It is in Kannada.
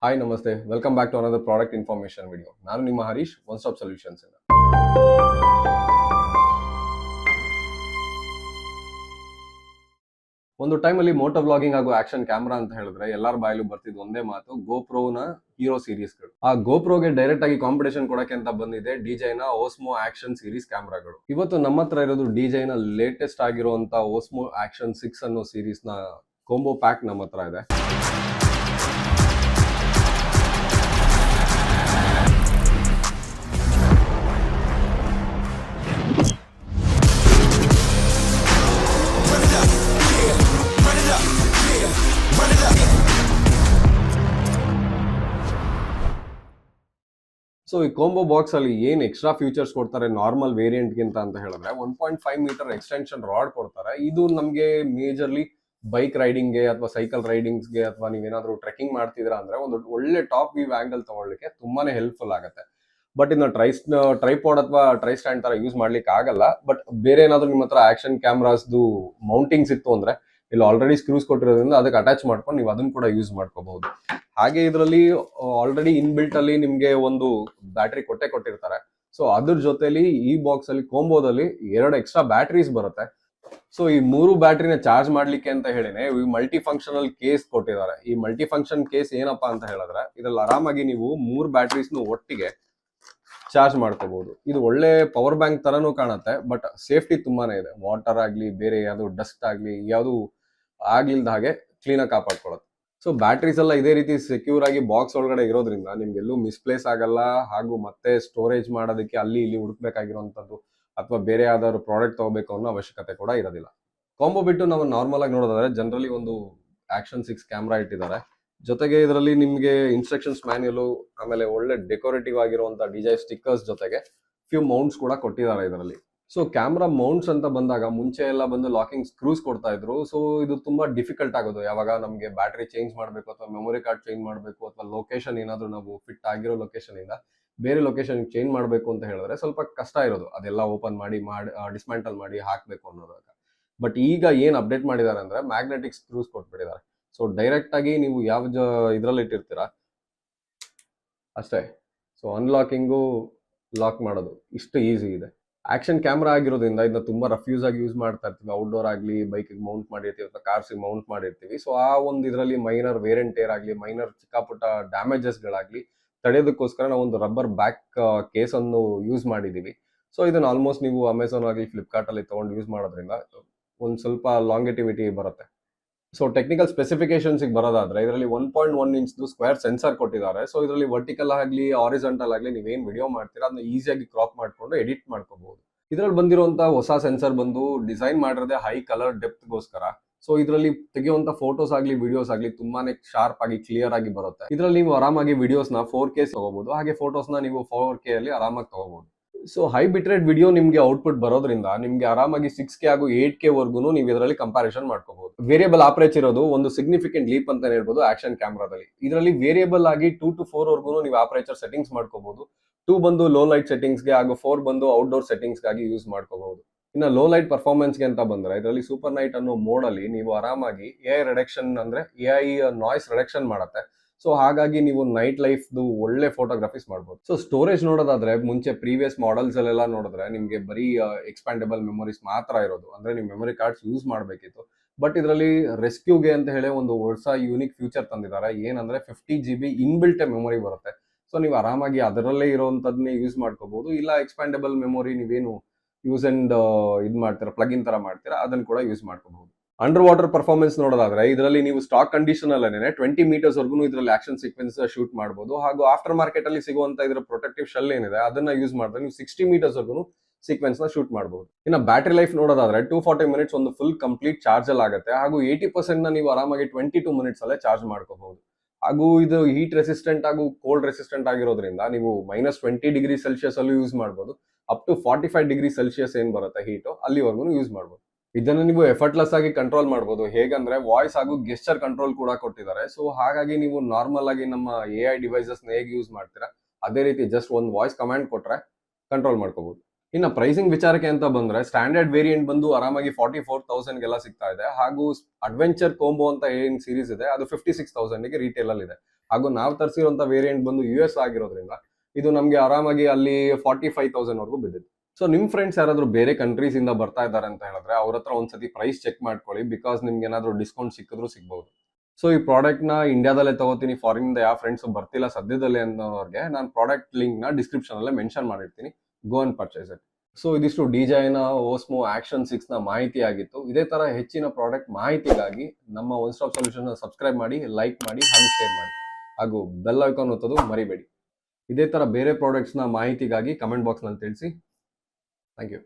ಹಾಯ್ ನಮಸ್ತೆ, welcome back to another product information video. ನಾನು ನಿಮ್ಮ ಹರೀಶ್, ಒನ್ ಸ್ಟಾಪ್ ಸೊಲ್ಯೂಷನ್ಸ್ ಇಂದ. ಒಂದು ಟೈಮಲ್ಲಿ ಮೋಟೋ ವ್ಲಾಗಿಂಗ್ ಹಾಗೂ ಆಕ್ಷನ್ ಕ್ಯಾಮ್ರಾ ಅಂತ ಹೇಳಿದ್ರೆ ಎಲ್ಲರ ಬಾಯಲ್ಲೂ ಬರ್ತಿದ್ದು ಒಂದೇ ಮಾತು, ಗೋಪ್ರೋನ ಹೀರೋ ಸೀರೀಸ್ಗಳು. ಆ ಗೋಪ್ರೋಗೆ ಡೈರೆಕ್ಟ್ ಆಗಿ ಕಾಂಪಿಟೇಷನ್ ಕೊಡಕ್ಕೆ ಅಂತ ಬಂದಿದೆ ಡಿಜೈನ ಓಸ್ಮೋ ಆಕ್ಷನ್ ಸೀರೀಸ್ ಕ್ಯಾಮ್ರಾಗಳು. ಇವತ್ತು ನಮ್ಮ ಹತ್ರ ಇರೋದು ಡಿಜೈನ ಲೇಟೆಸ್ಟ್ ಆಗಿರುವಂತ ಓಸ್ಮೋ ಆಕ್ಷನ್ 6 ಅನ್ನೋ ಸೀರೀಸ್ ನ ಕಾಂಬೋ ಪ್ಯಾಕ್ ನಮ್ಮ ಹತ್ರ ಇದೆ. ಸೊ ಈ ಕಾಂಬೋ ಬಾಕ್ಸ್ ಅಲ್ಲಿ ಏನ್ ಎಕ್ಸ್ಟ್ರಾ ಫೀಚರ್ಸ್ ಕೊಡ್ತಾರೆ ನಾರ್ಮಲ್ ವೇರಿಯಂಟ್ ಗಿಂತ ಅಂತ ಹೇಳಿದ್ರೆ 1.5 ಮೀಟರ್ ಎಕ್ಸ್ಟೆನ್ಷನ್ ರಾಡ್ ಕೊಡ್ತಾರೆ. ಇದು ನಮಗೆ ಮೇಜರ್ಲಿ ಬೈಕ್ ರೈಡಿಂಗ್ಗೆ ಅಥವಾ ಸೈಕಲ್ ರೈಡಿಂಗ್ಸ್ಗೆ ಅಥವಾ ನೀವೇನಾದ್ರೂ ಟ್ರೆಕ್ಕಿಂಗ್ ಮಾಡ್ತಿದ್ದೀರಾ ಅಂದ್ರೆ ಒಂದು ಒಳ್ಳೆ ಟಾಪ್ ವ್ಯೂ ಆಂಗಲ್ ತಗೊಳ್ಳಿಕ್ಕೆ ತುಂಬಾನೇ ಹೆಲ್ಪ್ಫುಲ್ ಆಗುತ್ತೆ. ಬಟ್ ಇನ್ನು ಟ್ರೈಪಾಡ್ ಅಥವಾ ಟ್ರೈ ಸ್ಟ್ಯಾಂಡ್ ತರ ಯೂಸ್ ಮಾಡ್ಲಿಕ್ಕೆ ಆಗಲ್ಲ. ಬಟ್ ಬೇರೆ ಏನಾದ್ರು ನಿಮ್ಮ ಹತ್ರ ಆಕ್ಷನ್ ಕ್ಯಾಮ್ರಾಸ್ದು ಮೌಂಟಿಂಗ್ಸ್ ಇತ್ತು ಅಂದ್ರೆ ಇಲ್ಲಿ ಆಲ್ರೆಡಿ ಸ್ಕ್ರೂಸ್ ಕೊಟ್ಟಿರೋದ್ರಿಂದ ಅದಕ್ಕೆ ಅಟ್ಯಾಚ್ ಮಾಡ್ಕೊಂಡು ನೀವು ಅದನ್ನ ಕೂಡ ಯೂಸ್ ಮಾಡ್ಕೋಬಹುದು. ಹಾಗೆ ಇದರಲ್ಲಿ ಆಲ್ರೆಡಿ ಇನ್ಬಿಲ್ಟ್ ಅಲ್ಲಿ ನಿಮ್ಗೆ ಒಂದು ಬ್ಯಾಟ್ರಿ ಕೊಟ್ಟಿರ್ತಾರೆ. ಸೊ ಅದ್ರ ಜೊತೆಲಿ ಈ ಬಾಕ್ಸ್ ಅಲ್ಲಿ ಕಾಂಬೋದಲ್ಲಿ 2 ಎಕ್ಸ್ಟ್ರಾ ಬ್ಯಾಟ್ರೀಸ್ ಬರುತ್ತೆ. ಸೊ ಈ 3 ಬ್ಯಾಟ್ರಿನ ಚಾರ್ಜ್ ಮಾಡ್ಲಿಕ್ಕೆ ಅಂತ ಹೇಳಿನೇ ಈ ಮಲ್ಟಿ ಫಂಕ್ಷನಲ್ ಕೇಸ್ ಕೊಟ್ಟಿದ್ದಾರೆ. ಈ ಮಲ್ಟಿ ಫಂಕ್ಷನ್ ಕೇಸ್ ಏನಪ್ಪಾ ಅಂತ ಹೇಳಿದ್ರೆ ಇದ್ರಲ್ಲಿ ಆರಾಮಾಗಿ ನೀವು 3 ಬ್ಯಾಟ್ರೀಸ್ನು ಒಟ್ಟಿಗೆ ಚಾರ್ಜ್ ಮಾಡ್ಕೋಬಹುದು. ಇದು ಒಳ್ಳೆ ಪವರ್ ಬ್ಯಾಂಕ್ ತರನೂ ಕಾಣುತ್ತೆ, ಬಟ್ ಸೇಫ್ಟಿ ತುಂಬಾನೇ ಇದೆ. ವಾಟರ್ ಆಗ್ಲಿ ಬೇರೆ ಯಾವ್ದು ಡಸ್ಟ್ ಆಗ್ಲಿ ಯಾವ್ದು ಆಗ್ಲಿಲ್ದ ಹಾಗೆ ಕ್ಲೀನ್ ಆಗಿ ಕಾಪಾಡ್ಕೊಳ್ಳುತ್ತೆ. ಸೊ ಬ್ಯಾಟ್ರೀಸ್ ಎಲ್ಲ ಇದೇ ರೀತಿ ಸೆಕ್ಯೂರ್ ಆಗಿ ಬಾಕ್ಸ್ ಒಳಗಡೆ ಇರೋದ್ರಿಂದ ನಿಮ್ಗೆಲ್ಲೂ ಮಿಸ್ಪ್ಲೇಸ್ ಆಗಲ್ಲ. ಹಾಗೂ ಮತ್ತೆ ಸ್ಟೋರೇಜ್ ಮಾಡೋದಕ್ಕೆ ಅಲ್ಲಿ ಇಲ್ಲಿ ಹುಡುಕ್ಬೇಕಾಗಿರುವಂತದ್ದು ಅಥವಾ ಬೇರೆ ಯಾವ್ದಾದ್ರು ಪ್ರಾಡಕ್ಟ್ ತಗೋಬೇಕು ಅನ್ನೋ ಅವಶ್ಯಕತೆ ಕೂಡ ಇರೋದಿಲ್ಲ. ಕಾಂಬೋ ಬಿಟ್ಟು ನಾವು ನಾರ್ಮಲ್ ಆಗಿ ನೋಡೋದಾದ್ರೆ ಜನರಲಿ ಒಂದು ಆಕ್ಷನ್ 6 ಕ್ಯಾಮ್ರಾ ಇಟ್ಟಿದ್ದಾರೆ. ಜೊತೆಗೆ ಇದರಲ್ಲಿ ನಿಮ್ಗೆ ಇನ್ಸ್ಟ್ರಕ್ಷನ್ಸ್ ಮ್ಯಾನ್ಯುಯಲ್, ಆಮೇಲೆ ಒಳ್ಳೆ ಡೆಕೋರೇಟಿವ್ ಆಗಿರುವಂತ ಡಿಜೈನ್ ಸ್ಟಿಕ್ಕರ್ಸ್ ಜೊತೆಗೆ ಫ್ಯೂ ಮೌಂಟ್ಸ್ ಕೂಡ ಕೊಟ್ಟಿದ್ದಾರೆ ಇದರಲ್ಲಿ. ಸೊ ಕ್ಯಾಮ್ರಾ ಮೌಂಟ್ಸ್ ಅಂತ ಬಂದಾಗ ಮುಂಚೆ ಎಲ್ಲ ಬಂದು ಲಾಕಿಂಗ್ ಸ್ಕ್ರೂಸ್ ಕೊಡ್ತಾ ಇದ್ರು. ಸೊ ಇದು ತುಂಬಾ ಡಿಫಿಕಲ್ಟ್ ಆಗೋದು. ಯಾವಾಗ ನಮಗೆ ಬ್ಯಾಟ್ರಿ ಚೇಂಜ್ ಮಾಡಬೇಕು ಅಥವಾ ಮೆಮೊರಿ ಕಾರ್ಡ್ ಚೇಂಜ್ ಮಾಡಬೇಕು ಅಥವಾ ಲೊಕೇಶನ್ ಏನಾದ್ರು ನಾವು ಫಿಟ್ ಆಗಿರೋ ಲೊಕೇಶನ್ ಇಂದ ಬೇರೆ ಲೊಕೇಶನ್ ಚೇಂಜ್ ಮಾಡಬೇಕು ಅಂತ ಹೇಳಿದ್ರೆ ಸ್ವಲ್ಪ ಕಷ್ಟ ಇರೋದು. ಅದೆಲ್ಲ ಓಪನ್ ಮಾಡಿ ಡಿಸ್ಮ್ಯಾಂಟಲ್ ಮಾಡಿ ಹಾಕ್ಬೇಕು ಅನ್ನೋದಾಗ. ಬಟ್ ಈಗ ಏನ್ ಅಪ್ಡೇಟ್ ಮಾಡಿದ್ದಾರೆ ಅಂದ್ರೆ ಮ್ಯಾಗ್ನೆಟಿಕ್ ಸ್ಕ್ರೂಸ್ ಕೊಟ್ಬಿಟ್ಟಿದ್ದಾರೆ. ಸೊ ಡೈರೆಕ್ಟ್ ಆಗಿ ನೀವು ಯಾವ ಇದ್ರಲ್ಲಿ ಇಟ್ಟಿರ್ತೀರಾ ಅಷ್ಟೇ. ಸೊ ಅನ್ಲಾಕಿಂಗು ಲಾಕ್ ಮಾಡೋದು ಇಷ್ಟು ಈಸಿ ಇದೆ. ಆಕ್ಷನ್ ಕ್ಯಾಮ್ರಾ ಆಗಿರೋದ್ರಿಂದ ಇದನ್ನ ತುಂಬಾ ರಫ್ಯೂಸ್ ಆಗಿ ಯೂಸ್ ಮಾಡ್ತಾ ಇರ್ತೀವಿ. ಔಟ್ಡೋರ್ ಆಗಲಿ ಬೈಕಿಗೆ ಮೌಂಟ್ ಮಾಡಿರ್ತೀವಿ ಅಥವಾ ಕಾರ್ಸಿಗೆ ಮೌಂಟ್ ಮಾಡಿರ್ತೀವಿ. ಸೊ ಆ ಒಂದು ಇದರಲ್ಲಿ ಮೈನರ್ ವೇರ್ ಅಂಡ್ ಟೇರ್ ಆಗಲಿ ಮೈನರ್ ಚಿಕ್ಕ ಪುಟ್ಟ ಡ್ಯಾಮೇಜಸ್ಗಳಾಗಲಿ ತಡೆಯೋದಕ್ಕೋಸ್ಕರ ನಾವು ಒಂದು ರಬ್ಬರ್ ಬ್ಯಾಕ್ ಕೇಸ್ ಅನ್ನು ಯೂಸ್ ಮಾಡಿದೀವಿ. ಸೊ ಇದನ್ನ ಆಲ್ಮೋಸ್ಟ್ ನೀವು ಅಮೆಝಾನ್ ಆಗಲಿ ಫ್ಲಿಪ್ಕಾರ್ಟ್ ಅಲ್ಲಿ ತಗೊಂಡು ಯೂಸ್ ಮಾಡೋದ್ರಿಂದ ಒಂದು ಸ್ವಲ್ಪ ಲಾಂಗೆಟಿವಿಟಿ ಬರುತ್ತೆ. ಸೊ ಟೆಕ್ನಿಕಲ್ ಸ್ಪೆಸಿಫಿಕೇಶನ್ಸ್ ಬರೋದಾದ್ರೆ ಇದರಲ್ಲಿ 1.1 ಇಂಚ್ದು ಸ್ಕ್ವೇರ್ ಸೆನ್ಸರ್ ಕೊಟ್ಟಿದ್ದಾರೆ. ಸೊ ಇದರಲ್ಲಿ ವರ್ಟಿಕಲ್ ಆಗಲಿ ಆರಿಜೆಂಟಲ್ ಆಗಲಿ ನೀವೇನ್ ವಿಡಿಯೋ ಮಾಡ್ತೀರಾ ಅದನ್ನ ಈಸಿಯಾಗಿ ಕ್ರಾಪ್ ಮಾಡ್ಕೊಂಡು ಎಡಿಟ್ ಮಾಡ್ಕೋಬಹುದು. ಇದರಲ್ಲಿ ಬಂದಿರುವಂತ ಹೊಸ ಸೆನ್ಸರ್ ಬಂದು ಡಿಸೈನ್ ಮಾಡಿರೋದೇ ಹೈ ಕಲರ್ ಡೆಪ್ತ್ಗೋಸ್ಕರ. ಸೊ ಇದರಲ್ಲಿ ತೆಗೆಯುವಂತ ಫೋಟೋಸ್ ಆಗಲಿ ವಿಡಿಯೋಸ್ ಆಗಲಿ ತುಂಬಾನೇ ಶಾರ್ಪ್ ಆಗಿ ಕ್ಲಿಯರ್ ಆಗಿ ಬರುತ್ತೆ. ಇದರಲ್ಲಿ ನೀವು ಆರಾಮಾಗಿ ವಿಡಿಯೋಸ್ನ 4K ತಗೋಬಹುದು, ಹಾಗೆ ಫೋಟೋಸ್ನ ನೀವು 4K ಅಲ್ಲಿ ಆರಾಮಾಗಿ ತಗೋಬಹುದು. ಸೊ ಹೈ ಬಿಟ್ರೇಟ್ ವಿಡಿಯೋ ನಿಮ್ಗೆ ಔಟ್ಪುಟ್ ಬರೋದ್ರಿಂದ ನಿಮ್ಗೆ ಆರಾಮಾಗಿ 6K ಹಾಗೂ 8K ವರ್ಗುನು ನೀವು ಇದರಲ್ಲಿ ಕಂಪ್ಯಾರಿಸನ್ ಮಾಡ್ಕೋಬಹುದು. ವೇರಿಯಬಲ್ ಆಪರೇಚರ್ ಇರೋದು ಒಂದು ಸಿಗ್ನಿಫಿಕೆಂಟ್ ಲೀಪ್ ಅಂತ ಹೇಳ್ಬೋದು ಆಕ್ಷನ್ ಕ್ಯಾಮ್ರಾದಲ್ಲಿ. ಇದರಲ್ಲಿ ವೇರಿಯಬಲ್ ಆಗಿ 2 to 4 ವರ್ಗುನು ನೀವು ಆಪರೇಚರ್ ಸೆಟ್ಟಿಂಗ್ಸ್ ಮಾಡ್ಕೋಬಹುದು. 2 ಬಂದು ಲೋ ಲೈಟ್ ಸೆಟ್ಟಿಂಗ್ಸ್ಗೆ ಹಾಗೂ 4 ಬಂದು ಔಟ್ಡೋರ್ ಸೆಟ್ಟಿಂಗ್ಸ್ಗಾಗಿ ಯೂಸ್ ಮಾಡ್ಕೋಬಹುದು. ಇನ್ನು ಲೋ ಲೈಟ್ ಪರ್ಫಾರ್ಮೆನ್ಸ್ಗೆ ಅಂತ ಬಂದ್ರೆ ಇದರಲ್ಲಿ ಸೂಪರ್ ನೈಟ್ ಅನ್ನೋ ಮೋಡ್ ಅಲ್ಲಿ ನೀವು ಆರಾಮಾಗಿ AI ರಿಡಕ್ಷನ್ ಅಂದ್ರೆ AI ನಾಯ್ಸ್ ರಿಡಕ್ಷನ್ ಮಾಡುತ್ತೆ. ಸೊ ಹಾಗಾಗಿ ನೀವು ನೈಟ್ ಲೈಫ್ ಒಳ್ಳೆ ಫೋಟೋಗ್ರಫೀಸ್ ಮಾಡಬಹುದು. ಸೊ ಸ್ಟೋರೇಜ್ ನೋಡೋದಾದ್ರೆ ಮುಂಚೆ ಪ್ರೀವಿಯಸ್ ಮಾಡೆಲ್ಸ್ ಅಲ್ಲೆಲ್ಲ ನೋಡಿದ್ರೆ ನಿಮ್ಗೆ ಬರೀ ಎಕ್ಸ್ಪ್ಯಾಂಡಬಲ್ ಮೆಮೊರೀಸ್ ಮಾತ್ರ ಇರೋದು. ಅಂದ್ರೆ ನೀವು ಮೆಮೊರಿ ಕಾರ್ಡ್ಸ್ ಯೂಸ್ ಮಾಡಬೇಕಿತ್ತು. ಬಟ್ ಇದರಲ್ಲಿ ರೆಸ್ಕ್ಯೂಗೆ ಅಂತ ಹೇಳಿ ಒಂದು ಹೊಸ ಯೂನಿಕ್ ಫ್ಯೂಚರ್ ತಂದಿದ್ದಾರೆ. ಏನಂದ್ರೆ 50 GB ಇನ್ಬಿಲ್ಟ್ ಮೆಮೊರಿ ಬರುತ್ತೆ. ಸೊ ನೀವು ಆರಾಮಾಗಿ ಅದರಲ್ಲೇ ಇರುವಂತದ್ನೇ ಯೂಸ್ ಮಾಡ್ಕೋಬಹುದು. ಇಲ್ಲ ಎಕ್ಸ್ಪ್ಯಾಂಡಬಲ್ ಮೆಮೊರಿ ನೀವೇನು ಯೂಸ್ ಅಂಡ್ ಇದು ಮಾಡ್ತೀರಾ ಪ್ಲಗಿನ್ ತರ ಮಾಡ್ತೀರಾ ಅದನ್ನ ಕೂಡ ಯೂಸ್ ಮಾಡ್ಕೋಬಹುದು. ಅಂಡರ್ ವಾಟರ್ ಪರ್ಫಾರ್ಮೆನ್ಸ್ ನೋಡೋದಾದ್ರೆ ಇದರಲ್ಲಿ ನೀವು ಸ್ಟಾಕ್ ಕಂಡೀಷನ್ ಅಲ್ಲೇ 20 ಮೀಟರ್ಸ್ ವರ್ಗು ಇದರಲ್ಲಿ ಆಕ್ಷನ್ ಸೀಕ್ವೆನ್ಸ್ ಶೂಟ್ ಮಾಡಬಹುದು. ಹಾಗೂ ಆಫ್ಟರ್ ಮಾರ್ಕೆಟ್ ಅಲ್ಲಿ ಸಿಗುವಂತ ಇದರ ಪ್ರೊಟೆಕ್ಟಿವ್ ಶೆಲ್ ಏನಿದೆ ಅದನ್ನ ಯೂಸ್ ಮಾಡಿದ್ರೆ ನೀವು 60 ಮೀಟರ್ಸ್ ವರ್ಗು ಸೀಕ್ವೆನ್ಸ್ ನ ಶೂಟ್ ಮಾಡಬಹುದು. ಇನ್ನು ಬ್ಯಾಟರಿ ಲೈಫ್ ನೋಡೋದಾದ್ರೆ 240 ಮಿನಿಟ್ಸ್ ಒಂದು ಫುಲ್ ಕಂಪ್ಲೀಟ್ ಚಾರ್ಜ್ ಅಲ್ಲಿ ಆಗುತ್ತೆ. ಹಾಗೂ 80% ನ ನೀವು ಆರಾಮಾಗಿ 22 ಮಿನಿಟ್ಸ್ ಅಲ್ಲೇ ಚಾರ್ಜ್ ಮಾಡ್ಕೋಬಹುದು. ಹಾಗೂ ಇದು ಹೀಟ್ ರೆಸಿಸ್ಟೆಂಟ್ ಹಾಗೂ ಕೋಲ್ಡ್ ರೆಸಿಸ್ಟೆಂಟ್ ಆಗಿರೋದ್ರಿಂದ ನೀವು -20 ಡಿಗ್ರಿ ಸೆಲ್ಸಿಯಸ್ ಅಲ್ಲೂ ಯೂಸ್ ಮಾಡಬಹುದು. ಅಪ್ ಟು 45 ಡಿಗ್ರಿ ಸೆಲ್ಸಿಯಸ್ ಏನ್ ಬರುತ್ತೆ ಹೀಟ್ ಅಲ್ಲಿವರೆಗೂ ಯೂಸ್ ಮಾಡಬಹುದು. ಇದನ್ನ ನೀವು ಎಫರ್ಟ್ಲೆಸ್ ಆಗಿ ಕಂಟ್ರೋಲ್ ಮಾಡಬಹುದು. ಹೇಗಂದ್ರೆ ವಾಯ್ಸ್ ಹಾಗೂ ಗೆಸ್ಚರ್ ಕಂಟ್ರೋಲ್ ಕೂಡ ಕೊಟ್ಟಿದ್ದಾರೆ. ಸೊ ಹಾಗಾಗಿ ನೀವು ನಾರ್ಮಲ್ ಆಗಿ ನಮ್ಮ AI ಡಿವೈಸಸ್ ಹೇಗೆ ಯೂಸ್ ಮಾಡ್ತೀರಾ ಅದೇ ರೀತಿ ಜಸ್ಟ್ ಒಂದು ವಾಯ್ಸ್ ಕಮಾಂಡ್ ಕೊಟ್ರೆ ಕಂಟ್ರೋಲ್ ಮಾಡ್ಕೋಬಹುದು. ಇನ್ನು ಪ್ರೈಸಿಂಗ್ ವಿಚಾರಕ್ಕೆ ಅಂತ ಬಂದ್ರೆ ಸ್ಟ್ಯಾಂಡರ್ಡ್ ವೇರಿಯಂಟ್ ಬಂದು ಆರಾಮಾಗಿ 44,000 ಸಿಗ್ತಾ ಇದೆ. ಹಾಗೂ ಅಡ್ವೆಂಚರ್ ಕೋಂಬೋ ಅಂತ ಏನ್ ಸೀರೀಸ್ ಇದೆ ಅದು 56,000 ಗೆ ರಿಟೇಲ್ ಅಲ್ಲಿ ಇದೆ. ಹಾಗೂ ನಾವು ತರಿಸಿರುವಂತ ವೇರಿಯಂಟ್ ಬಂದು US ಆಗಿರೋದ್ರಿಂದ ಇದು ನಮ್ಗೆ ಆರಾಮಾಗಿ ಅಲ್ಲಿ 45,000 ವರೆಗೂ ಬಿದ್ದಿದೆ. ಸೊ ನಿಮ್ ಫ್ರೆಂಡ್ಸ್ ಯಾರಾದ್ರೂ ಬೇರೆ ಕಂಟ್ರೀಸ್ ಇಂದ ಬರ್ತಾ ಇದ್ದಾರೆ ಅಂತ ಹೇಳಿದ್ರೆ ಅವ್ರ ಹತ್ರ ಒಂದ್ಸತಿ ಪ್ರೈಸ್ ಚೆಕ್ ಮಾಡ್ಕೊಳ್ಳಿ, ಬಿಕಾಸ್ ನಿಮ್ಗೆ ಏನಾದ್ರು ಡಿಸ್ಕೌಂಟ್ ಸಿಕ್ಕಿದ್ರು ಸಿಗ್ಬಹುದು. ಸೊ ಈ ಪ್ರಾಡಕ್ಟ್ ನ ಇಂಡಿಯಾದಲ್ಲೇ ತಗೋತೀನಿ, ಫಾರಿನ್ ಇಂದ ಯಾವ ಫ್ರೆಂಡ್ಸ್ ಬರ್ತಿಲ್ಲ ಸದ್ಯದಲ್ಲೇ ಅನ್ನೋರಿಗೆ ನಾನು ಪ್ರಾಡಕ್ಟ್ ಲಿಂಕ್ ನ ಡಿಸ್ಕ್ರಿಪ್ಷನ್ ಅಲ್ಲೇ ಮೆನ್ಷನ್ ಮಾಡಿರ್ತೀನಿ. Go and purchase it. So ಇದಿಷ್ಟು ಡಿಜೈನ ಓಸ್ಮೋ ಆಕ್ಷನ್ 6 ನ ಮಾಹಿತಿ ಆಗಿತ್ತು. ಇದೇ ತರ ಹೆಚ್ಚಿನ ಪ್ರಾಡಕ್ಟ್ ಮಾಹಿತಿಗಾಗಿ ನಮ್ಮ ಒನ್ ಸ್ಟಾಪ್ ಸೊಲ್ಯೂಷನ್ ಸಬ್ಸ್ಕ್ರೈಬ್ ಮಾಡಿ, ಲೈಕ್ ಮಾಡಿ ಹಾಗೂ ಶೇರ್ ಮಾಡಿ, ಹಾಗೂ ಬೆಲ್ ಐಕಾನ್ ಒತ್ತೋದು ಮರಿಬೇಡಿ. ಇದೇ ತರ ಬೇರೆ ಪ್ರಾಡಕ್ಟ್ಸ್ ನ ಮಾಹಿತಿಗಾಗಿ ಕಮೆಂಟ್ ಬಾಕ್ಸ್ ನಲ್ಲಿ ತಿಳಿಸಿ. Thank you.